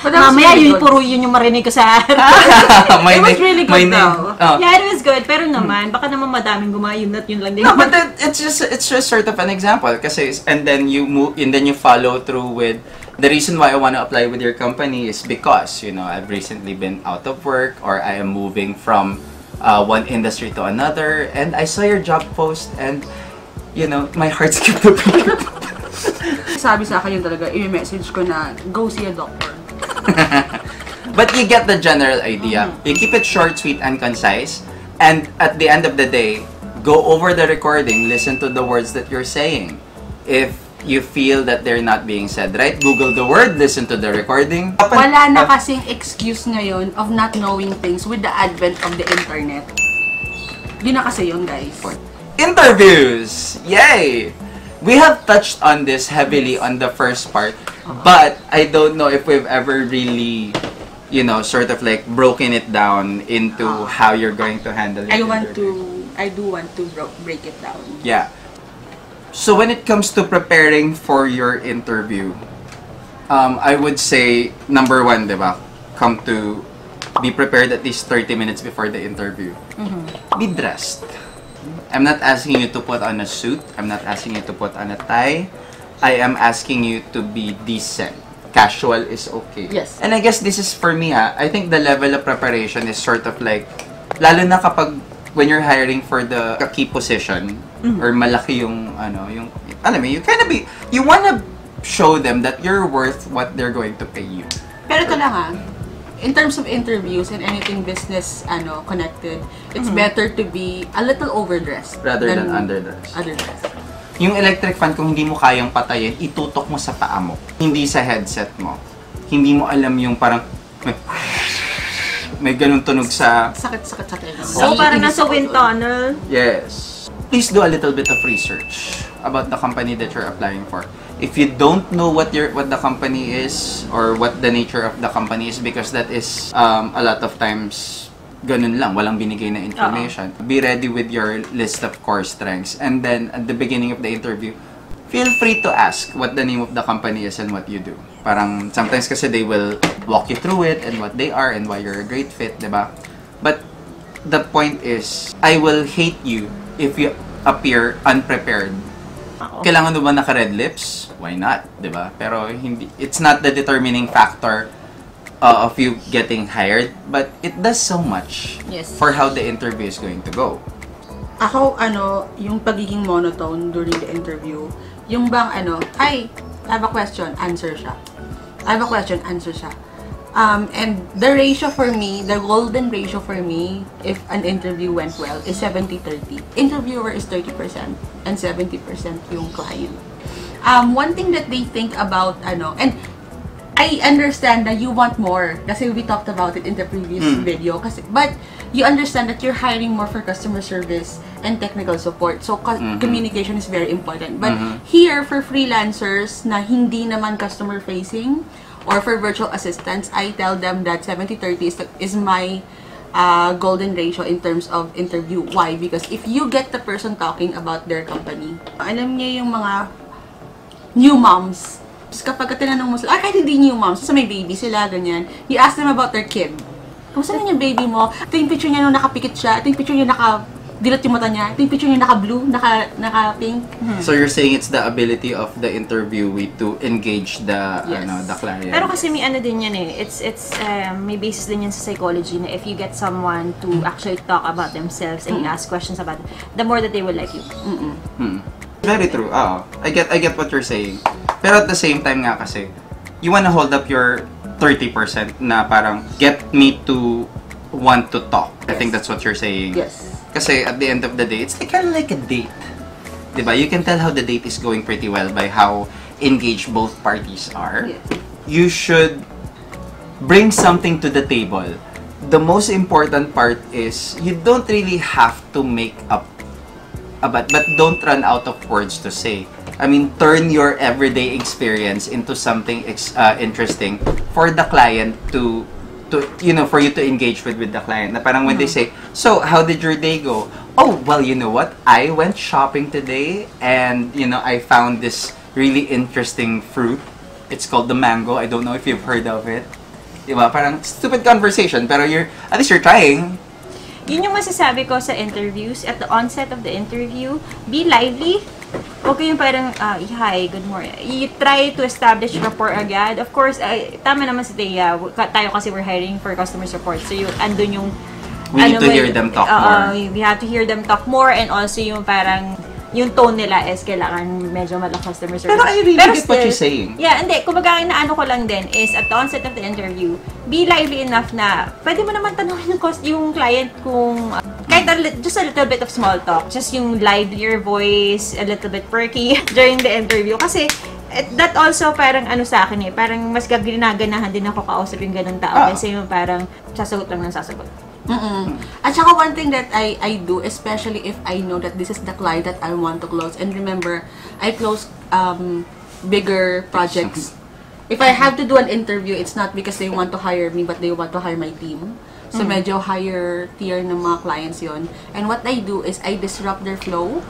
But that was Mamaya, really yun, good. puro yun yung marinig ko sa It was really good though. Yeah, it was good. Pero naman, baka naman madaming gumayun at yun lang din. No, but it's just sort of an example. Kasi, and then you move, and then you follow through with the reason why I want to apply with your company is because, you know, I've recently been out of work or I am moving from one industry to another, and I saw your job post, and you know, my heart skipped a beat. Sabi sa akin yun talaga, i-message ko na, go see a doctor. But you get the general idea. You keep it short, sweet, and concise, and at the end of the day, go over the recording, listen to the words that you're saying. If you feel that they're not being said right, Google the word, listen to the recording. Wala na kasing excuse ngayon of not knowing things with the advent of the internet. Di na kasi yun, guys. Interviews! Yay! We have touched on this heavily on the first part, but I don't know if we've ever really, you know, sort of like broken it down into how you're going to handle it. I do want to break it down. Yeah. So when it comes to preparing for your interview, I would say, number one, diba? Come to be prepared at least 30 minutes before the interview. Be dressed. I'm not asking you to put on a suit. I'm not asking you to put on a tie. I am asking you to be decent. Casual is okay. Yes. And I guess this is for me, I think the level of preparation is sort of like, lalo na kapag when you're hiring for the key position, or malaki yung, yung, alam mo, you wanna show them that you're worth what they're going to pay you. Pero ito lang in terms of interviews and anything business connected, it's better to be a little overdressed Rather than underdressed. Underdressed. Yung electric fan, kung hindi mo kayang patayin, itutok mo sa paa mo. Hindi sa headset mo. Hindi mo alam yung parang may ganun tunog sa... Sakit. So, parang nasa wind tunnel. Yes. Please do a little bit of research about the company that you're applying for. If you don't know what the company is or what the nature of the company is, because that is a lot of times ganun lang, walang binigay na information. Be ready with your list of core strengths, and then at the beginning of the interview, feel free to ask what the name of the company is and what you do. Parang sometimes kasi they will walk you through it and what they are and why you're a great fit, diba? But the point is, I will hate you if you appear unprepared. Kailangan mo ba naka-red lips? Why not? Diba? Pero hindi, it's not the determining factor of you getting hired, but it does so much for how the interview is going to go. Ako, yung pagiging monotone during the interview, yung bang I have a question, answer siya. I have a question, answer siya. And the ratio for me, the golden ratio for me, if an interview went well, is 70-30. Interviewer is 30% and 70% yung client. One thing that they think about, and I understand that you want more, kasi we talked about it in the previous video, but you understand that you're hiring more for customer service and technical support. So, communication is very important. But here, for freelancers na hindi naman customer-facing, or for virtual assistants, I tell them that 70-30 is my golden ratio in terms of interview. Why? Because if you get the person talking about their company, alam niya yung mga new moms. Kapag tinanong mo sila, kahit hindi new moms, so may baby sila, ganyan, you ask them about their kid. Kamusta na yung baby mo? Ito yung picture niya nung nakapikit siya. Ito yung picture niya naka-dilat yung mata niya. Ito yung picture niya naka-blue, naka-pink. So you're saying it's the ability of the interviewee to engage the the client. Pero kasi may din yan It's may basis din yan sa psychology na if you get someone to actually talk about themselves and you ask questions about it, the more that they will like you. Very true. I get what you're saying. Pero at the same time nga kasi, you wanna hold up your 30% na parang get me to want to talk. I think that's what you're saying. Yes. Kasi at the end of the day, it's kind of like a date. Diba? You can tell how the date is going pretty well by how engaged both parties are. Yes. You should bring something to the table. The most important part is you don't really have to make up but don't run out of words to say. I mean, turn your everyday experience into something interesting for the client to for you to engage with the client. Na parang when they say, so how did your day go? Oh, well, you know what? I went shopping today and, I found this really interesting fruit. It's called the mango. I don't know if you've heard of it. Diba? Parang stupid conversation, pero at least you're trying. Yun yung masasabi ko sa interviews. At the onset of the interview, be lively. Okay yung parang, hi, good morning. You try to establish rapport agad. Of course, tama naman si Thea. Tayo kasi we're hiring for customer support. So, andun yung... We need to hear them talk more. We have to hear them talk more, and also yung parang... Yung tone nila is kailangan medyo malakas customer service. Pero I really get what you're saying. Yeah, hindi. Kumbaga, inaano ko lang din is at the onset of the interview, be lively enough na pwede mo naman tanongin yung client kung kahit just a little bit of small talk. Just yung livelier voice, a little bit perky during the interview. Kasi that also parang ano sa akin parang mas ginaganahan din ako kausap yung ganun tao. Kasi yung parang sasagot lang ng sasagot. At saka one thing that I do, especially if I know that this is the client that I want to close, and remember, I close bigger projects. If I have to do an interview, it's not because they want to hire me, but they want to hire my team. So medyo higher tier ng mga clients yon. And what I do is I disrupt their flow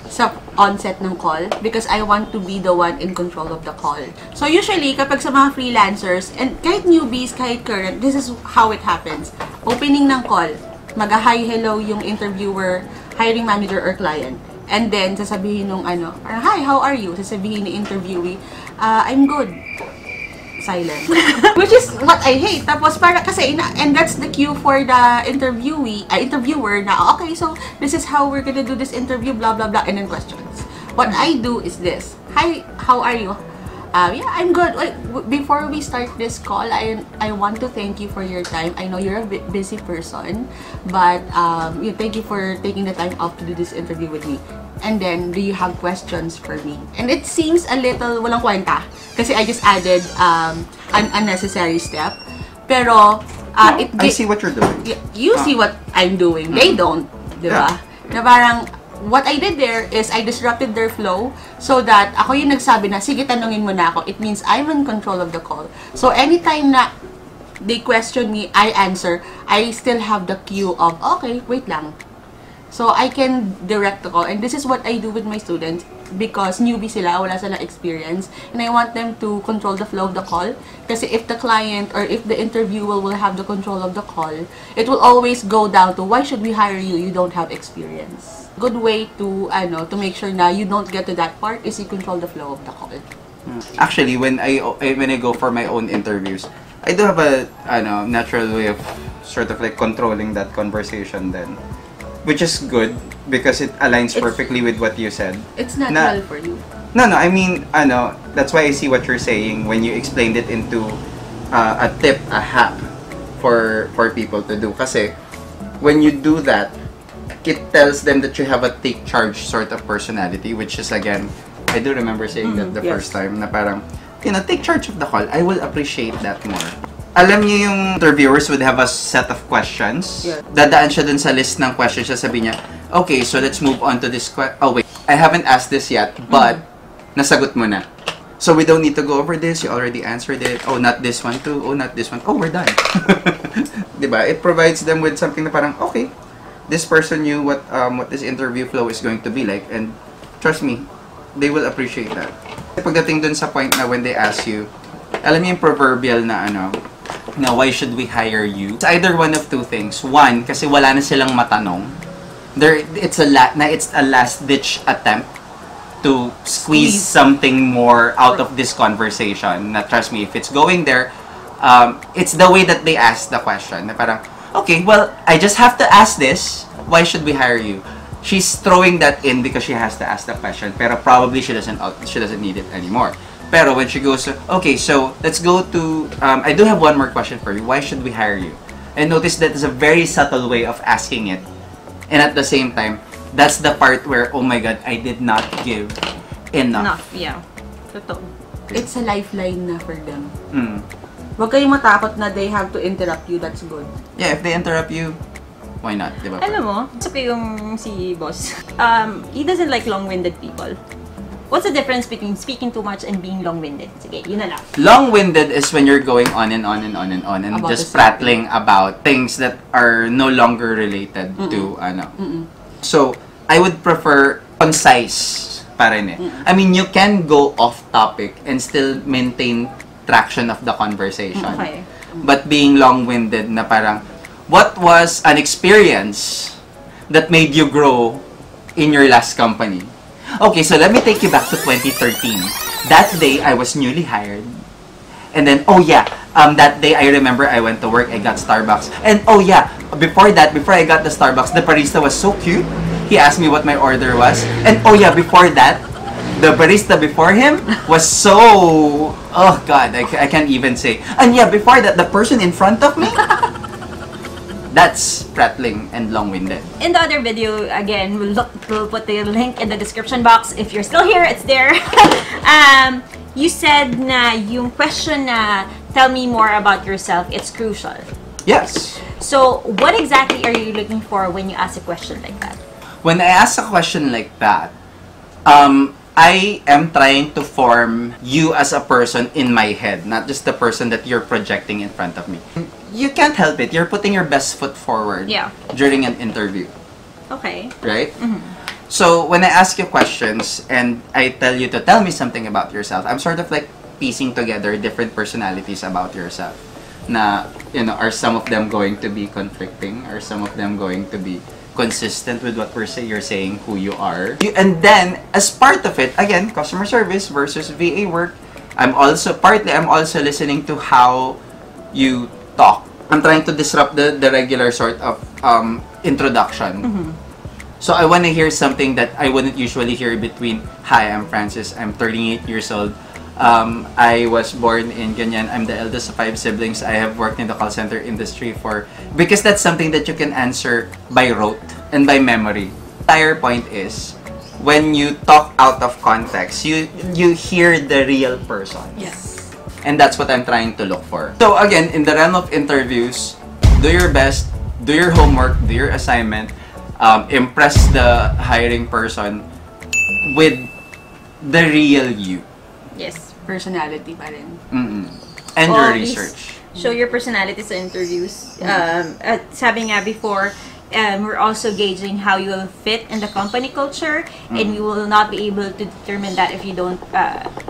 sa onset ng call because I want to be the one in control of the call. So usually, kapag sa mga freelancers, and kahit newbies, kahit current, this is how it happens. Opening ng call, mag-hi, hello yung interviewer, hiring manager or client. And then, sasabihin nung hi, how are you? Sasabihin ni interviewee, I'm good. Silent. Which is what I hate. Tapos kasi and that's the cue for the interviewer na okay, so this is how we're gonna do this interview, blah blah blah, and then questions. What I do is this: hi, how are you? Yeah, I'm good. Wait, before we start this call, I want to thank you for your time. I know you're a busy person, but thank you for taking the time off to do this interview with me. And then, do you have questions for me? And it seems a little walang kwenta kasi I just added an unnecessary step. Pero I see what you're doing. You see what I'm doing. They don't, di ba? Na parang what I did there is I disrupted their flow so that ako yung nagsabi na, sige, tanungin mo na ako. It means I'm in control of the call. So, anytime na they question me, I answer, I still have the cue of, okay, wait lang. So, I can direct the call. And this is what I do with my students because newbie sila, wala silang experience. And I want them to control the flow of the call. Kasi if the client or if the interviewer will have the control of the call, it will always go down to, why should we hire you? You don't have experience. Good way to make sure na you don't get to that part is you control the flow of the call. Actually, when I go for my own interviews, I do have a natural way of sort of like controlling that conversation then. Which is good because it aligns perfectly with what you said. It's natural for you. No, I mean, that's why I see what you're saying when you explained it into a tip, a hack for people to do. Kasi when you do that, it tells them that you have a take charge sort of personality, which is again, I do remember saying that the first time na parang, take charge of the call. I will appreciate that more. Alam niyo yung interviewers would have a set of questions. Yeah. Dadaan siya dun sa list ng questions. Sabi niya, okay, so let's move on to this question. Oh, wait. I haven't asked this yet, but nasagot mo na. So we don't need to go over this. You already answered it. Oh, not this one too. Oh, not this one. Oh, we're done. Diba? It provides them with something na parang, okay, this person knew what this interview flow is going to be like. And trust me, they will appreciate that. Pagdating dun sa point na when they ask you, alam niyo yung proverbial na why should we hire you? It's either one of two things. One, kasi wala na silang matanong. It's a last-ditch attempt to squeeze something more out of this conversation. Na trust me, if it's going there, it's the way that they ask the question. Na parang, okay, well, I just have to ask this. Why should we hire you? She's throwing that in because she has to ask the question, pero probably she doesn't need it anymore. Pero when she goes, okay, so let's go to, I do have one more question for you. Why should we hire you? And notice that is a very subtle way of asking it. And at the same time, that's the part where, oh my God, I did not give enough. Yeah. Totoo. It's a lifeline na for them. Huwag kayong matakot na they have to interrupt you. That's good. Yeah, if they interrupt you, why not? Diba? Alam mo, sabi yung si boss, he doesn't like long-winded people. What's the difference between speaking too much and being long-winded? Sige, yun na lang. Long-winded is when you're going on and on and on and on and About just prattling about things that are no longer related to ano. So, I would prefer concise pa rin eh. I mean, you can go off topic and still maintain traction of the conversation. Okay. But being long-winded na parang, what was an experience that made you grow in your last company? Okay, so let me take you back to 2013. That day, I was newly hired. And then, oh yeah, that day, I remember I went to work, I got Starbucks. And oh yeah, before that, before I got the Starbucks, the barista was so cute. He asked me what my order was. And oh yeah, before that, the barista before him was so... Oh God, I can't even say. And yeah, before that, the person in front of me... That's prattling and long-winded. In the other video, again, we'll put the link in the description box. If you're still here, it's there. You said na yung question na tell me more about yourself, it's crucial. Yes. So, what exactly are you looking for when you ask a question like that? When I ask a question like that, I am trying to form you as a person in my head, not just the person that you're projecting in front of me. You can't help it. You're putting your best foot forward during an interview. Okay. Right? So, when I ask you questions and I tell you to tell me something about yourself, I'm sort of like piecing together different personalities about yourself. Na, you know, are some of them going to be conflicting? Are some of them going to be consistent with what you're saying, who you are? And then, as part of it, again, customer service versus VA work, I'm also listening to how you talk. I'm trying to disrupt the regular sort of introduction. So I want to hear something that I wouldn't usually hear between, hi, I'm Francis, I'm 38 years old. I was born in Ganyan. I'm the eldest of 5 siblings. I have worked in the call center industry because that's something that you can answer by rote and by memory. The entire point is, when you talk out of context, you hear the real person. Yes. And that's what I'm trying to look for. So again, in the realm of interviews, do your best, do your homework, do your assignment, impress the hiring person with the real you. Yes. Personality pa rin. And your research. Show your personality sa interviews. Sabi nga before, we're also gauging how you will fit in the company culture, and you will not be able to determine that if you don't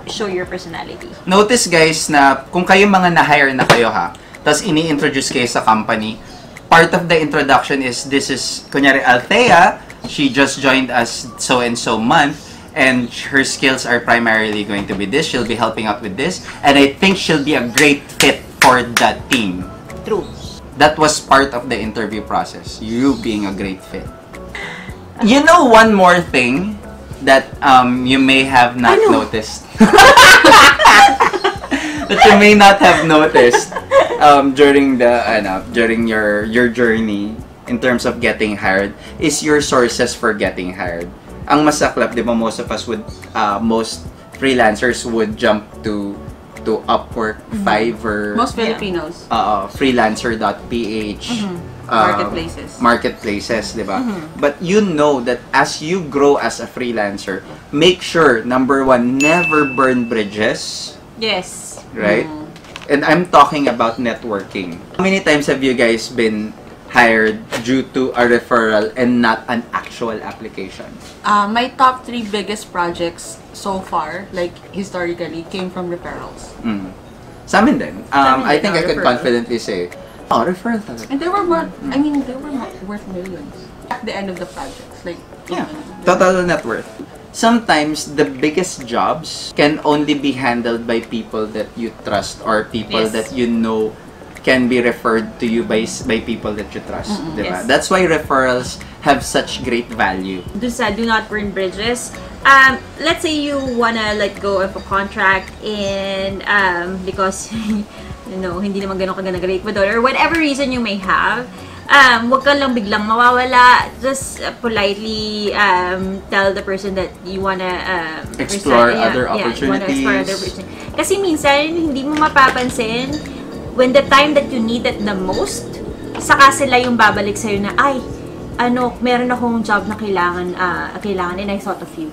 show your personality. Notice guys na kung kayo mga na-hire na kayo ha, tapos ini-introduce kayo sa company, part of the introduction is, this is, kunyari, Althea, she just joined us so-and-so month, and her skills are primarily going to be this, she'll be helping out with this, and I think she'll be a great fit for the team. True. That was part of the interview process, you being a great fit. You know one more thing that you may have not noticed. That you may not have noticed during your journey in terms of getting hired is your sources for getting hired. Ang masaklap, di ba, most freelancers would jump to Upwork, Fiverr, Most Filipinos. Freelancer.ph, marketplaces, di ba? But you know that as you grow as a freelancer, make sure, number one, never burn bridges. Yes. Right? And I'm talking about networking. How many times have you guys been hired due to a referral and not an actual application? My top 3 biggest projects so far, like historically, came from referrals. Sa amin din. I think I could confidently say, referral talaga. And they were not, they were not worth millions at the end of the projects. Like, total net worth. Sometimes the biggest jobs can only be handled by people that you trust or people that you know can be referred to you by people that you trust. Diba? That's why referrals have such great value. Do not burn bridges. Let's say you wanna let go of a contract and because you know, hindi naman ganun kagana great ba or whatever reason you may have, wag ka lang biglang mawawala. Just politely tell the person that you wanna explore other opportunities. Kasi minsan hindi mo mapapansin when the time that you need it the most, saka sila yung babalik sa'yo na, ay, meron akong job na kailangan and I thought of you.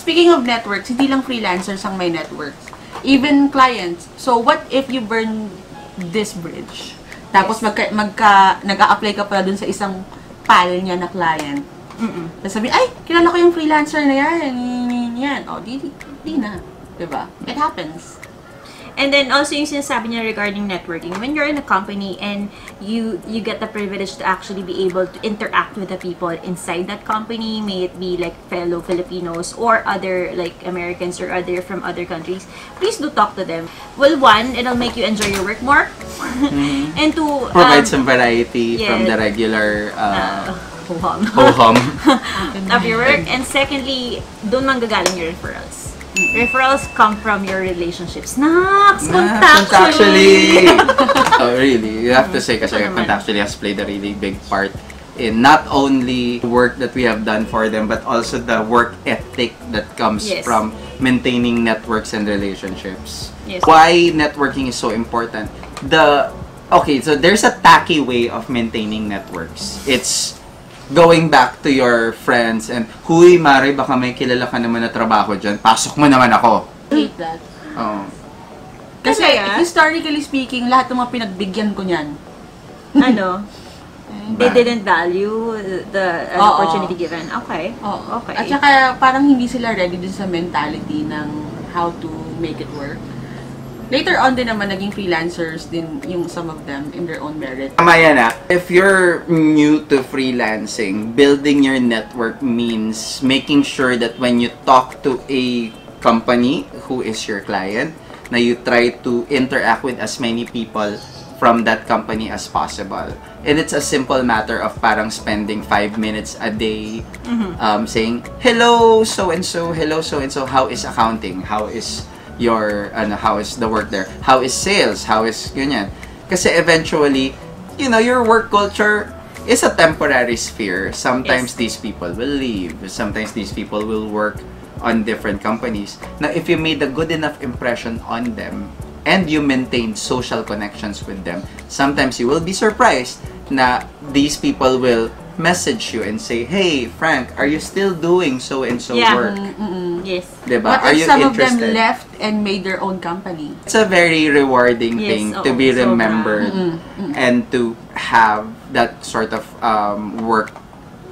speaking of networks, hindi lang freelancers ang may networks. Even clients. So, what if you burn this bridge? Tapos, nag-a-apply ka pala dun sa isang pal niya na client. Tapos sabi, ay, kilala ko yung freelancer na yan. O, di na. Diba? It happens. And then also yung sinasabi niya regarding networking, when you're in a company and you get the privilege to actually be able to interact with the people inside that company, may it be like fellow Filipinos or other like Americans or other from other countries, please do talk to them. Well, one, it'll make you enjoy your work more. And two, provide some variety from the regular ho-hum of your work. And secondly, doon manggagaling your referrals. Referrals come from your relationships. Contactually! Oh, really? You have to say kasi contactually has played a really big part in not only work that we have done for them, but also the work ethic that comes from maintaining networks and relationships. Yes. Why networking is so important? Okay, so there's a tacky way of maintaining networks. It's going back to your friends and, huy, Mari, baka may kilala ka naman na trabaho dyan, pasok mo naman ako. I hate that. Oh. Kasi, historically speaking, lahat ng mga pinagbigyan ko niyan. They didn't value the opportunity given. Okay. Okay. At saka, parang hindi sila ready din sa mentality ng how to make it work. Later on din naman, naging freelancers din yung some of them in their own merit. Tama yan ah. If you're new to freelancing, building your network means making sure that when you talk to a company who is your client, na you try to interact with as many people from that company as possible. And it's a simple matter of parang spending 5 minutes a day saying, hello, so-and-so, hello, so-and-so, how is accounting? How is how is the work there? How is sales? How is ganyan? Kasi eventually, your work culture is a temporary sphere. Sometimes these people will leave. Sometimes these people will work on different companies. Now, if you made a good enough impression on them and you maintain social connections with them, sometimes you will be surprised na these people will message you and say, hey, Frank, are you still doing so-and-so work? Yes. Diba? But Are if you some interested? of them left and made their own company? It's a very rewarding thing to be remembered and to have that sort of work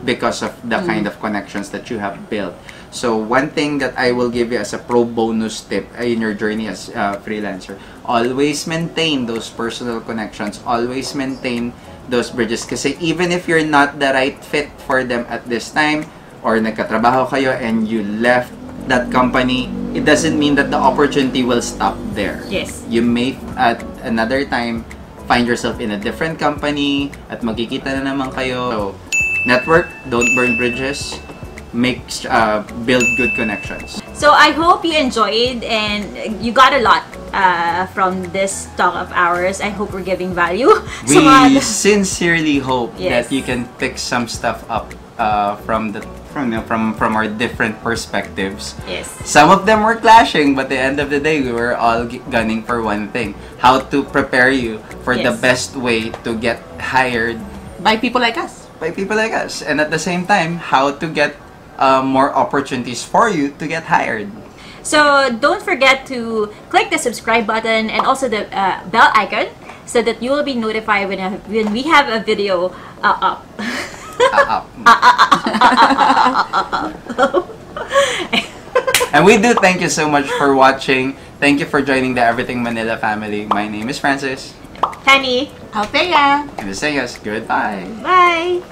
because of the kind of connections that you have built. So one thing that I will give you as a pro bonus tip in your journey as a freelancer, always maintain those personal connections, always maintain those bridges. Kasi even if you're not the right fit for them at this time, or nagkatrabaho kayo and you left that company, it doesn't mean that the opportunity will stop there. Yes. You may at another time find yourself in a different company at magkikita na naman kayo. So, network, don't burn bridges, build good connections. So I hope you enjoyed and you got a lot from this talk of ours. I hope we're giving value. We sincerely hope that you can pick some stuff up from our different perspectives. Yes. Some of them were clashing, but at the end of the day, we were all gunning for one thing: how to prepare you for the best way to get hired By people like us. By people like us, and at the same time, how to get more opportunities for you to get hired. So don't forget to click the subscribe button and also the bell icon so that you will be notified when we have a video up. And we do thank you so much for watching. Thank you for joining the Evrythng Manila family. My name is Francis. Penny. Althea. And to say us goodbye. Bye.